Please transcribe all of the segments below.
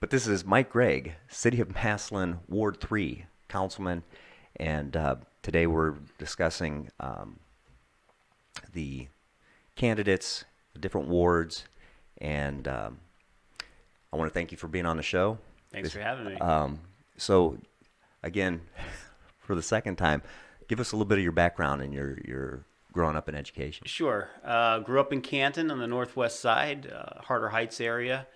But this is Mike Gregg, City of Massillon, Ward 3, Councilman, and today we're discussing the candidates, the different wards, and I want to thank you for being on the show. Thanks for having me. So, again, for the second time, give us a little bit of your background and your growing up in education. Sure. Grew up in Canton on the northwest side, Harder Heights area.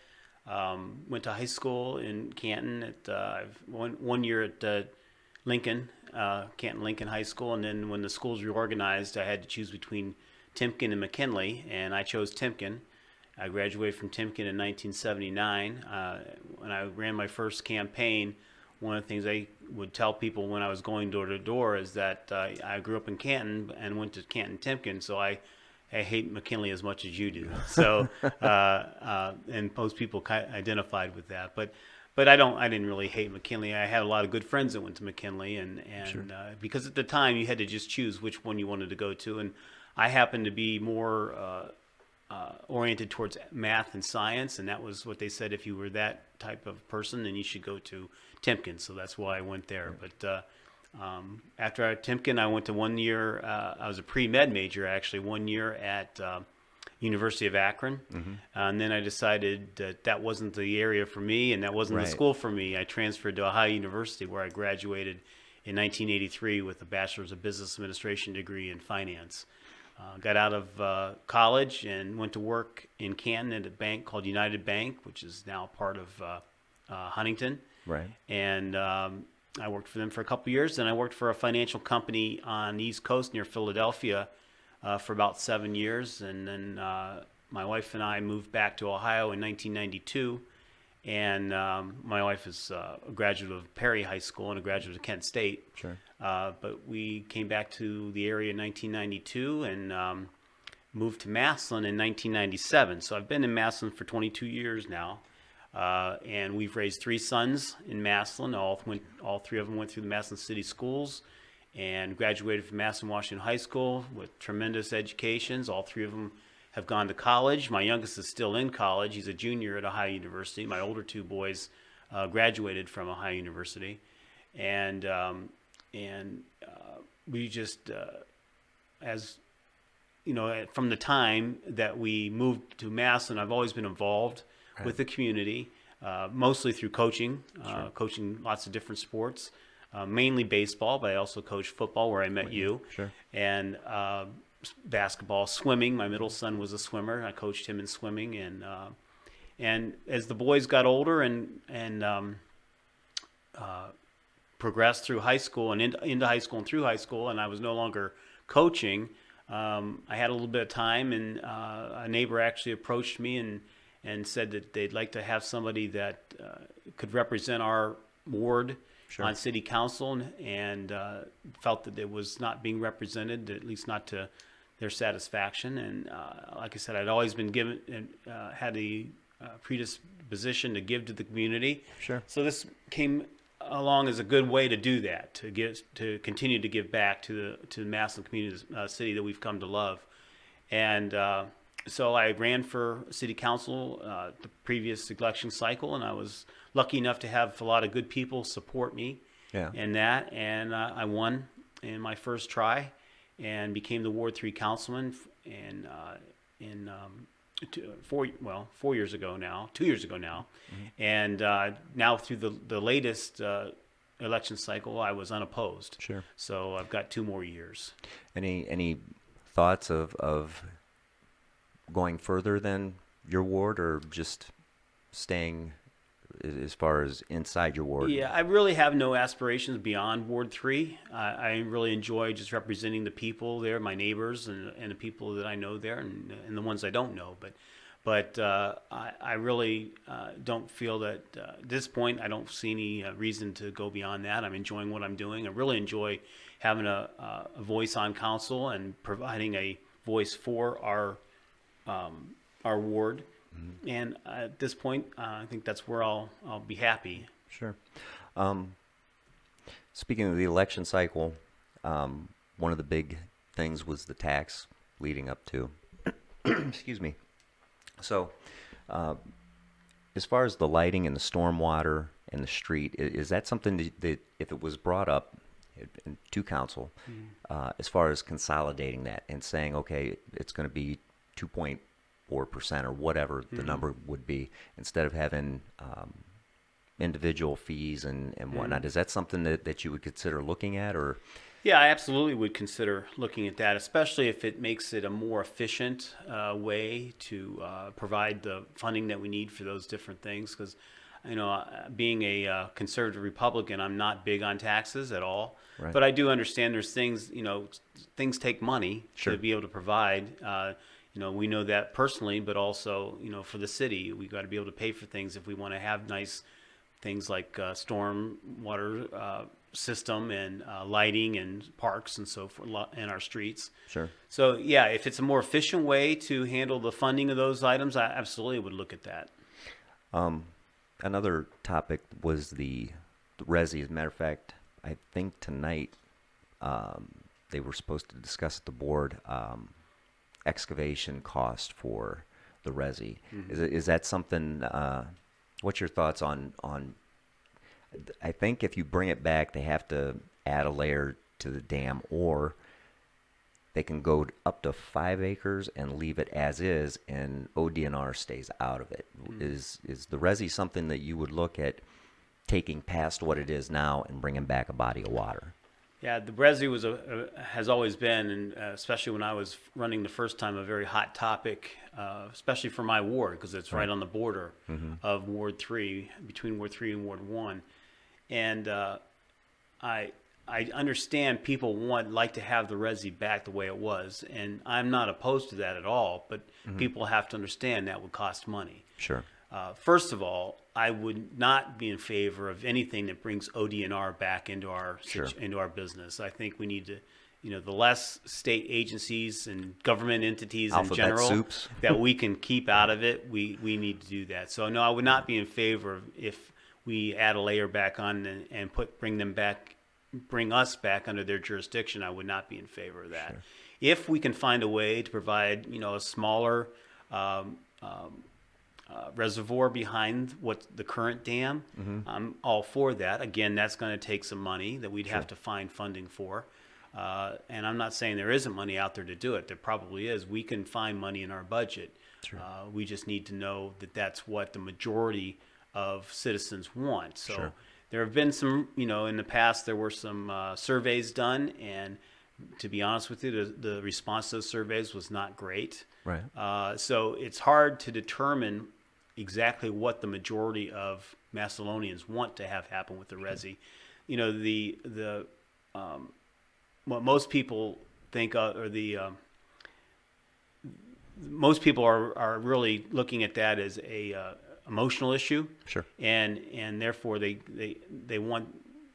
Went to high school in Canton. I've one year at Lincoln, Canton Lincoln High School, and then when the schools reorganized, I had to choose between Timpkin and McKinley, and I chose Timpkin. I graduated from Timpkin in 1979. When I ran my first campaign, one of the things I would tell people when I was going door to door is that I grew up in Canton and went to Canton Timpkin, so I hate McKinley as much as you do. So, and most people identified with that, but I didn't really hate McKinley. I had a lot of good friends that went to McKinley, and Sure. because at the time you had to just choose which one you wanted to go to, and I happened to be more oriented towards math and science, and that was what they said. If you were that type of person, then you should go to Timpkin. So that's why I went there. But after Timpkin, I went to 1 year. I was a pre-med major, actually, 1 year at University of Akron. And then I decided that that wasn't the area for me, and that wasn't the Right. school for me. I transferred to Ohio University, where I graduated in 1983 with a Bachelor's of Business Administration degree in finance. Got out of college and went to work in Canton at a bank called United Bank, which is now part of Huntington. Right. And I worked for them for a couple years. Then I worked for a financial company on the East Coast near Philadelphia for about 7 years. And then my wife and I moved back to Ohio in 1992. And my wife is a graduate of Perry High School and a graduate of Kent State. Sure. But we came back to the area in 1992 and moved to Massillon in 1997. So I've been in Massillon for 22 years now. And we've raised 3 sons in Massillon. All 3 of them went through the Massillon City Schools and graduated from Massillon Washington High School with tremendous educations. All 3 of them have gone to college. My youngest is still in college. He's a junior at Ohio University. My older 2 boys graduated from Ohio University. And we just, as you know, from the time that we moved to Massillon, I've always been involved with the community, mostly through coaching, coaching lots of different sports, mainly baseball, but I also coached football where I met you, Sure. and basketball, swimming. My middle son was a swimmer. I coached him in swimming, and as the boys got older and progressed through high school and into high school and through high school, and I was no longer coaching, I had a little bit of time, and a neighbor actually approached me and said that they'd like to have somebody that could represent our ward Sure. on city council, and felt that it was not being represented, at least not to their satisfaction. And like I said, I'd always been given and had the predisposition to give to the community. Sure. So this came along as a good way to do that, to continue to give back to the Massillon community, city that we've come to love. And so I ran for city council the previous election cycle, and I was lucky enough to have a lot of good people support me Yeah. in that. And I won in my first try and became the Ward 3 councilman in 4 years ago now, 2 years ago now. And now through the latest election cycle, I was unopposed. Sure. So I've got 2 more years. Any thoughts of going further than your ward, or just staying as far as inside your ward? Yeah, I really have no aspirations beyond Ward 3. I really enjoy just representing the people there, my neighbors, and the people that I know there, and the ones I don't know. But I really don't feel that at this point, I don't see any reason to go beyond that. I'm enjoying what I'm doing. I really enjoy having a voice on council and providing a voice for our ward. And at this point, I think that's where I'll be happy. Sure. Speaking of the election cycle, one of the big things was the tax leading up to. Excuse me. So, as far as the lighting and the stormwater and the street, is that something that if it was brought up to council, as far as consolidating that and saying, okay, it's going to be 2.4% or whatever the number would be, instead of having individual fees and whatnot, is that something that you would consider looking at, or? Yeah, I absolutely would consider looking at that, especially if it makes it a more efficient way to provide the funding that we need for those different things. Because, being a conservative Republican, I'm not big on taxes at all. Right. But I do understand there's things, things take money Sure. to be able to provide. We know that personally, but also, for the city, we got to be able to pay for things if we want to have nice things like storm water system and lighting and parks and so forth in our streets. Sure. So yeah, if it's a more efficient way to handle the funding of those items, I absolutely would look at that. Another topic was the resi. As a matter of fact, I think tonight they were supposed to discuss at the board excavation cost for the resi. Is that something? What's your thoughts on? I think if you bring it back, they have to add a layer to the dam, or they can go up to 5 acres and leave it as is, and ODNR stays out of it. Is the resi something that you would look at taking past what it is now and bringing back a body of water? Yeah, the Resi has always been, and especially when I was running the first time, a very hot topic, especially for my ward, because it's right on the border of Ward 3, between Ward 3 and Ward 1. And I understand people like to have the Resi back the way it was, and I'm not opposed to that at all, but people have to understand that would cost money. Sure. First of all, I would not be in favor of anything that brings ODNR back into our into our business. I think we need to, the less state agencies and government entities Alphabet in general soups. that we can keep out of it, we need to do that. So no, I would not be in favor of if we add a layer back on and bring us back under their jurisdiction. I would not be in favor of that. Sure. If we can find a way to provide, a smaller reservoir behind what's the current dam, I'm all for that. Again, that's going to take some money that we'd have to find funding for. And I'm not saying there isn't money out there to do it. There probably is. We can find money in our budget. Sure. We just need to know that that's what the majority of citizens want. So sure. There have been some, in the past there were some surveys done, and to be honest with you, the response to those surveys was not great. Right. So it's hard to determine exactly what the majority of Massillonians want to have happen with the Resi. What most people think of, or most people are really looking at that as a emotional issue. Sure. And therefore they want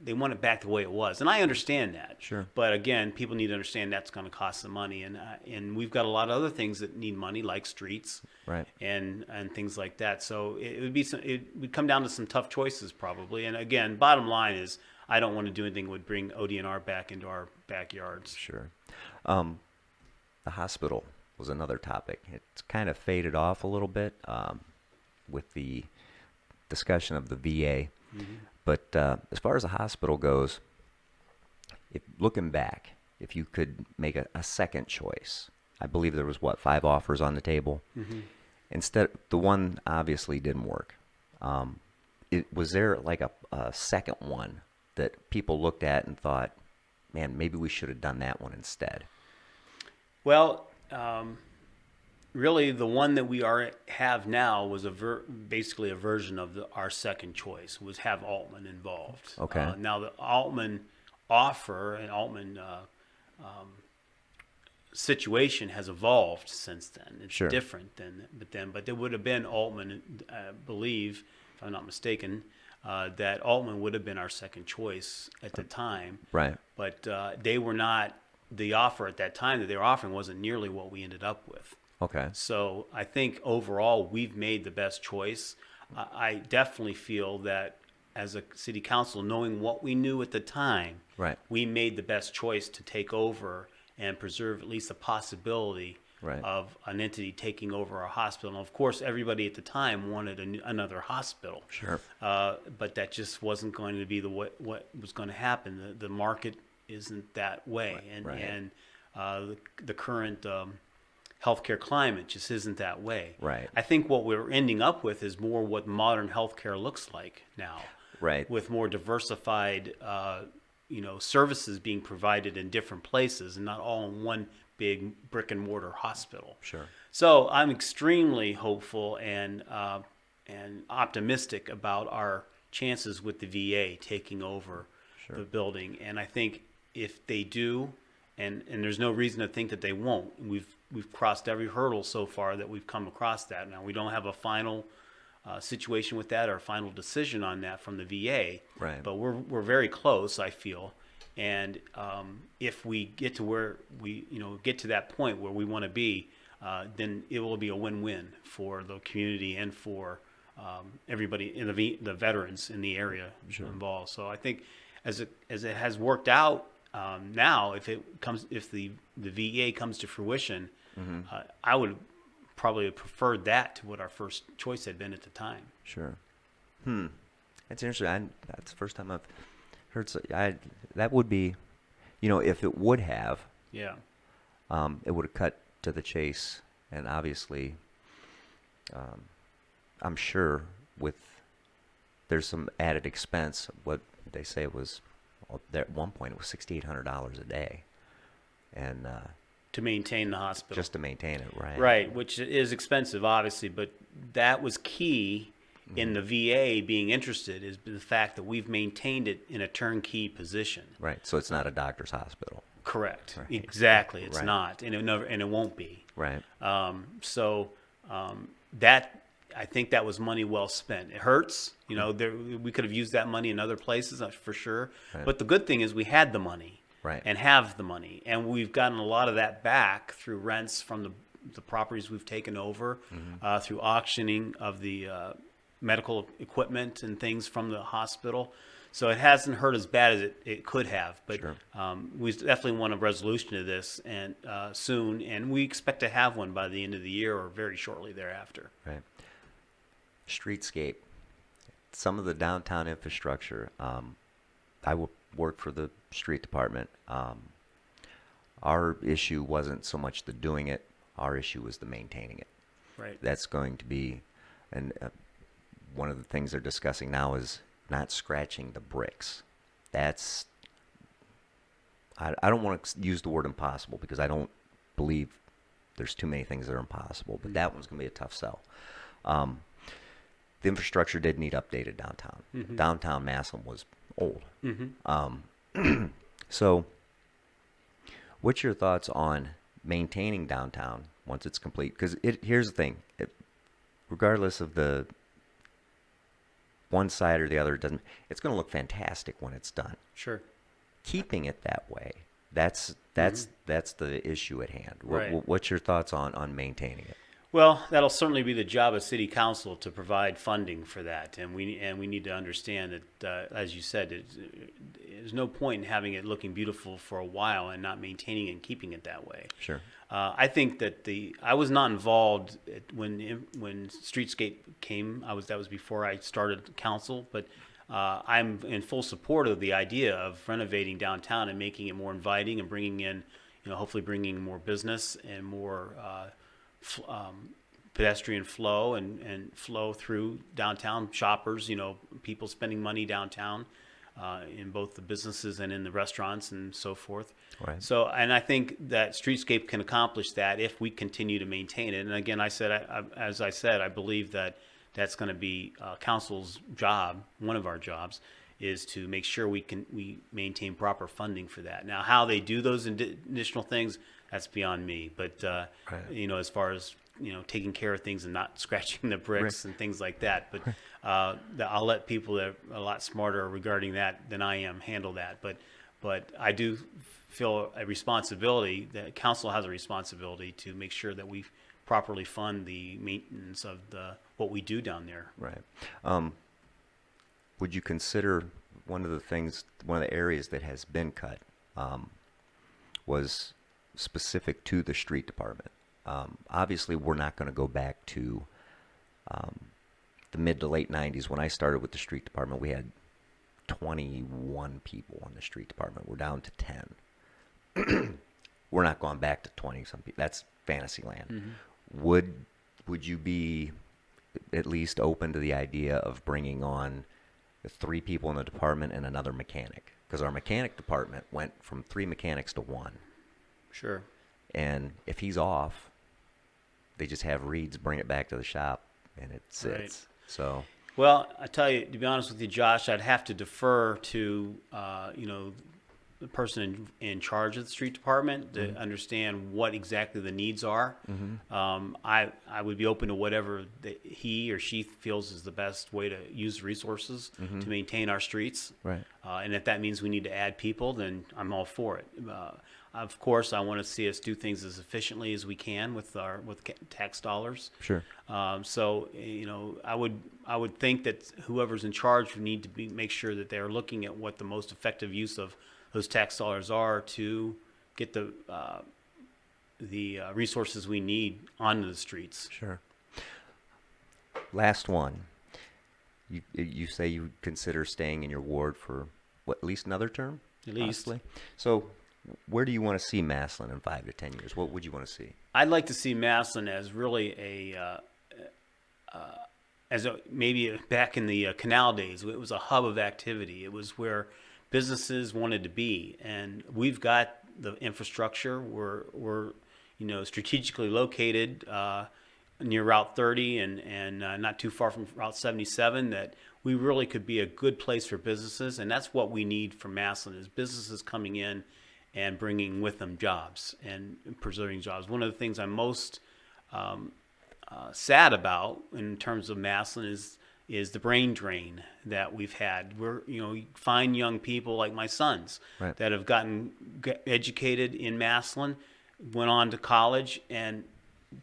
it back the way it was, and I understand that. Sure. But again, people need to understand that's going to cost some money, and we've got a lot of other things that need money, like streets, right, and things like that. So it would come down to some tough choices probably. And again, bottom line is, I don't want to do anything that would bring ODNR back into our backyards. Sure. The hospital was another topic. It's kind of faded off a little bit with the discussion of the VA. Mm-hmm. But as far as the hospital goes, looking back, if you could make a second choice, I believe there was 5 offers on the table. Mm-hmm. Instead, the one obviously didn't work. Was there like a second one that people looked at and thought, man, maybe we should have done that one instead? Well, really, the one that we have now was basically a version of our second choice, was have Altman involved. Okay. Now the Altman offer and Altman situation has evolved since then. It's sure. different but there would have been Altman, I believe, if I'm not mistaken, that Altman would have been our second choice at the time. Right. But they were not. The offer at that time that they were offering wasn't nearly what we ended up with. Okay. So I think overall we've made the best choice. I definitely feel that as a city council, knowing what we knew at the time, right, we made the best choice to take over and preserve at least the possibility Right. of an entity taking over a hospital. And of course, everybody at the time wanted another hospital. Sure. But that just wasn't going to be what was going to happen. The market isn't that way, Right. and the current healthcare climate just isn't that way. Right. I think what we're ending up with is more what modern healthcare looks like now, Right. with more diversified, services being provided in different places and not all in one big brick and mortar hospital. Sure. So I'm extremely hopeful and optimistic about our chances with the VA taking over Sure. the building. And I think if they do, and there's no reason to think that they won't. We've crossed every hurdle so far that we've come across that. Now we don't have a final situation with that or a final decision on that from the VA, Right. but we're very close, I feel. And if we get to where we get to that point where we want to be, then it will be a win-win for the community and for everybody in the veterans in the area involved. So I think as it has worked out now, if the VA comes to fruition, I would probably have preferred that to what our first choice had been at the time. Sure. That's interesting. That's the first time I've heard. That would be, if it would have, Yeah. it would have cut to the chase, and obviously, I'm sure there's some added expense. What they say was, at one point it was $6,800 a day, and To maintain the hospital. just to maintain it, right? Right, which is expensive, obviously, but that was key in the VA being interested, is the fact that we've maintained it in a turnkey position. Right. So it's not a doctor's hospital. Correct. Right. Exactly. It's Right. not, and it won't be. Right. That, I think that was money well spent. It hurts, we could have used that money in other places, for sure. Right. But the good thing is we had the money. Right. And have the money, and we've gotten a lot of that back through rents from the properties we've taken over, through auctioning of the medical equipment and things from the hospital. So it hasn't hurt as bad as it could have, but Sure. We definitely want a resolution to this and soon, and we expect to have one by the end of the year or very shortly thereafter. Right. Streetscape. Some of the downtown infrastructure. I work for the street department. Our issue wasn't so much the doing it. Our issue was the maintaining it. Right. That's going to be, and one of the things they're discussing now is not scratching the bricks. That's, I don't want to use the word impossible because I don't believe there's too many things that are impossible, but that one's going to be a tough sell. The infrastructure did need updated downtown. Downtown Massillon was old. So what's your thoughts on maintaining downtown once it's complete? Because here's the thing. Regardless of the one side or the other, it's going to look fantastic when it's done. Sure. Keeping it that way, that's the issue at hand. Right. What's your thoughts on maintaining it? Well, that'll certainly be the job of City Council to provide funding for that, and we need to understand that, as you said, there's no point in having it looking beautiful for a while and not maintaining and keeping it that way. Sure. I think that I was not involved when Streetscape came. That was before I started council, but I'm in full support of the idea of renovating downtown and making it more inviting and bringing in, hopefully bringing more business and more pedestrian flow and flow through downtown. Shoppers, people spending money downtown in both the businesses and in the restaurants and so forth. Right. So, and I think that Streetscape can accomplish that if we continue to maintain it. And again, as I said, I believe that that's going to be council's job. One of our jobs is to make sure we maintain proper funding for that. Now, how they do those additional things, that's beyond me. But Right. as far as taking care of things and not scratching the bricks and things like that. But I'll let people that are a lot smarter regarding that than I am handle that. But I do feel a responsibility, that council has a responsibility to make sure that we properly fund the maintenance of what we do down there. Right. Would you consider one of the areas that has been cut was specific to the street department? Obviously, we're not going to go back to the mid to late 90s. When I started with the street department, we had 21 people on the street department. We're down to 10. We're not going back to 20 some people. That's fantasy land. Mm-hmm. Would you be at least open to the idea of bringing on 3 people in the department and another mechanic? Because our mechanic department went from 3 mechanics to 1. Sure. And if he's off, they just have Reeds bring it back to the shop, and it sits. Right. So, Well, I tell you, to be honest with you, Josh, I'd have to defer to the person in charge of the street department to understand what exactly the needs are. I would be open to whatever he or she feels is the best way to use resources to maintain our streets. right. And if that means we need to add people, then I'm all for it. Of course, I want to see us do things as efficiently as we can with tax dollars. Sure. So I would think that whoever's in charge would need to make sure that they are looking at what the most effective use of those tax dollars are to get the resources we need onto the streets. Sure. Last one. You say you consider staying in your ward for what, at least another term? At least. Possibly? So, where do you want to see Massillon in 5 to 10 years? What would you want to see? I'd like to see Massillon as really maybe back in the canal days. It was a hub of activity. It was where businesses wanted to be, and we've got the infrastructure. We're strategically located near Route 30 and not too far from Route 77. That we really could be a good place for businesses, and that's what we need from Massillon is businesses coming in and bringing with them jobs and preserving jobs. One of the things I'm most sad about in terms of Massillon is the brain drain that we've had. You find young people like my sons Right. that have gotten educated in Massillon, went on to college, and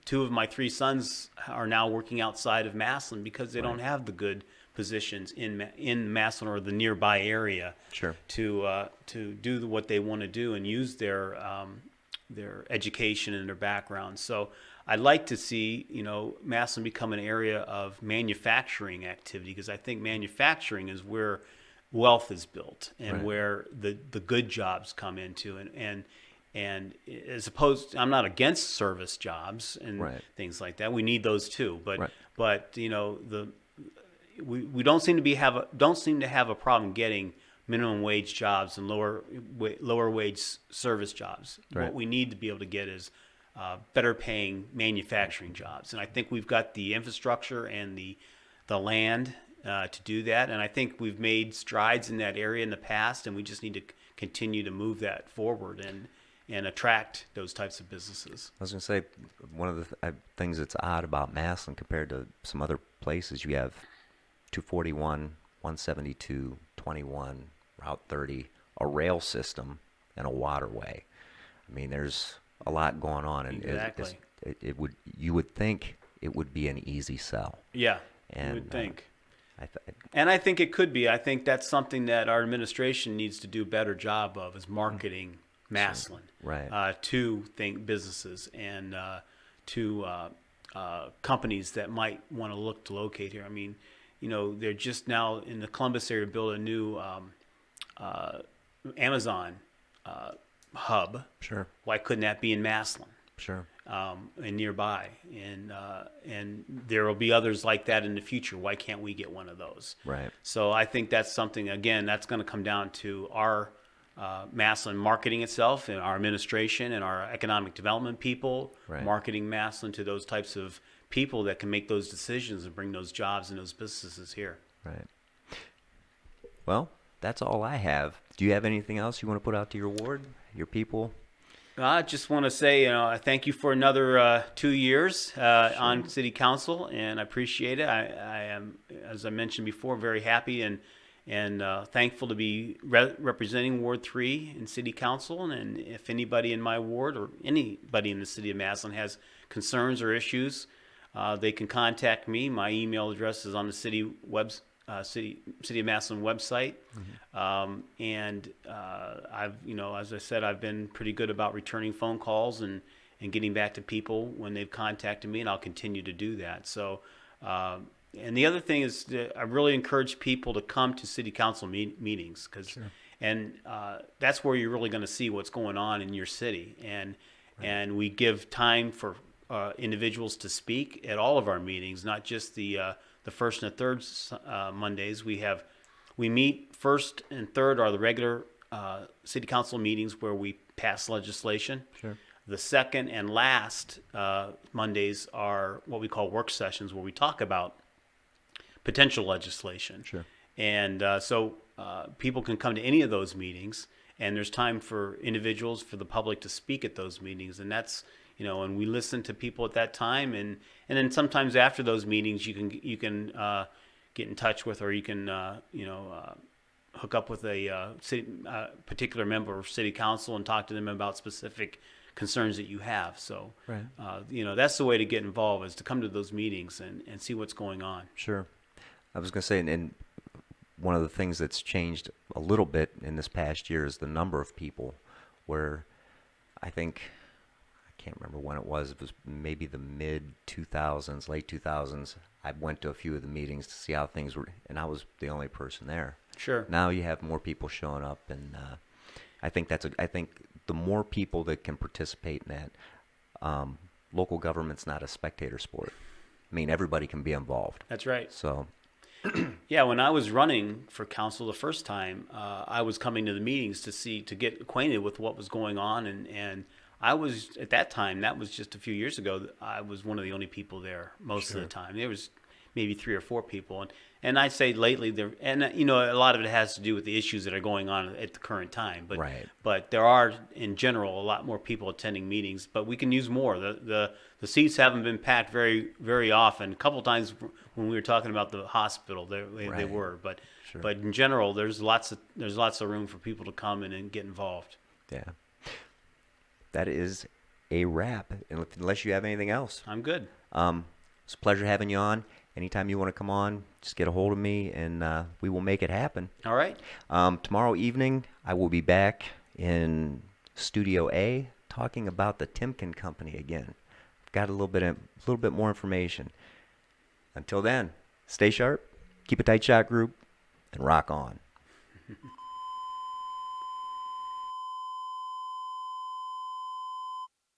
2 of my 3 sons are now working outside of Massillon because they don't have the good positions in Massillon or the nearby area. Sure. To do what they want to do and use their education and their background. So I'd like to see Massillon become an area of manufacturing activity, because I think manufacturing is where wealth is built and Right. where the good jobs come into, and as opposed, I'm not against service jobs and Right. things like that. We need those too, but Right. we don't seem to have a problem getting minimum wage jobs and lower wage service jobs. Right. What we need to be able to get is better paying manufacturing jobs, and I think we've got the infrastructure and the land to do that. And I think we've made strides in that area in the past, and we just need to continue to move that forward and attract those types of businesses. I was going to say, one of the things that's odd about Massillon compared to some other places, you have 241, 172, 21, Route 30, a rail system, and a waterway. I mean, there's a lot going on, and Exactly. you would think it would be an easy sell. Yeah, And, you would think. And I think it could be. I think that's something that our administration needs to do a better job of, is marketing Massillon Right. to businesses and to companies that might want to look to locate here. I mean, they're just now in the Columbus area build a new Amazon hub. Sure. Why couldn't that be in Massillon? Sure. And nearby, and there will be others like that in the future. Why can't we get one of those? Right. So I think that's something, again, that's going to come down to our Massillon marketing itself, and our administration and our economic development people Right. marketing Massillon to those types of people that can make those decisions and bring those jobs and those businesses here. Right. Well, that's all I have. Do you have anything else you want to put out to your ward, your people? I just want to say, I thank you for another 2 years on City Council, and I appreciate it. I am, as I mentioned before, very happy and thankful to be representing Ward 3 in City Council. And if anybody in my ward or anybody in the city of Massillon has concerns or issues, they can contact me. My email address is on the city of Massillon website. And I've, as I said, I've been pretty good about returning phone calls and and getting back to people when they've contacted me, and I'll continue to do that. So, and the other thing is that I really encourage people to come to city council meetings because, Sure. and that's where you're really going to see what's going on in your city. And we give time for individuals to speak at all of our meetings, not just the first and the third Mondays. We meet first and third are the regular city council meetings where we pass legislation. Sure. The second and last Mondays are what we call work sessions, where we talk about potential legislation. Sure. And so people can come to any of those meetings, and there's time for individuals, for the public to speak at those meetings. And that's, and we listen to people at that time. And then sometimes after those meetings, you can get in touch with, or you can, hook up with a particular member of city council and talk to them about specific concerns that you have. So, Right. that's the way to get involved, is to come to those meetings and see what's going on. Sure. I was going to say, and one of the things that's changed a little bit in this past year is the number of people, where I can't remember when it was maybe the mid-2000s, late 2000s. I went to a few of the meetings to see how things were, and I was the only person there. Sure. Now you have more people showing up, and I think the more people that can participate in that, local government's not a spectator sport. I mean, everybody can be involved. That's right. So, Yeah, when I was running for council the first time, I was coming to the meetings to get acquainted with what was going on, and I was, at that time, that was just a few years ago, I was one of the only people there most of the time. There was maybe 3 or 4 people, and I'd say lately there, and a lot of it has to do with the issues that are going on at the current time. But Right. but there are, in general, a lot more people attending meetings. But we can use more. The seats haven't been packed very very often. A couple times when we were talking about the hospital, they Right. were. But Sure. but in general, there's lots of room for people to come in and get involved. yeah. That is a wrap, unless you have anything else. I'm good. It's a pleasure having you on. Anytime you want to come on, just get a hold of me, and we will make it happen. All right. Tomorrow evening, I will be back in Studio A talking about the Timken Company again. I've got a little bit more information. Until then, stay sharp, keep a tight shot, group, and rock on.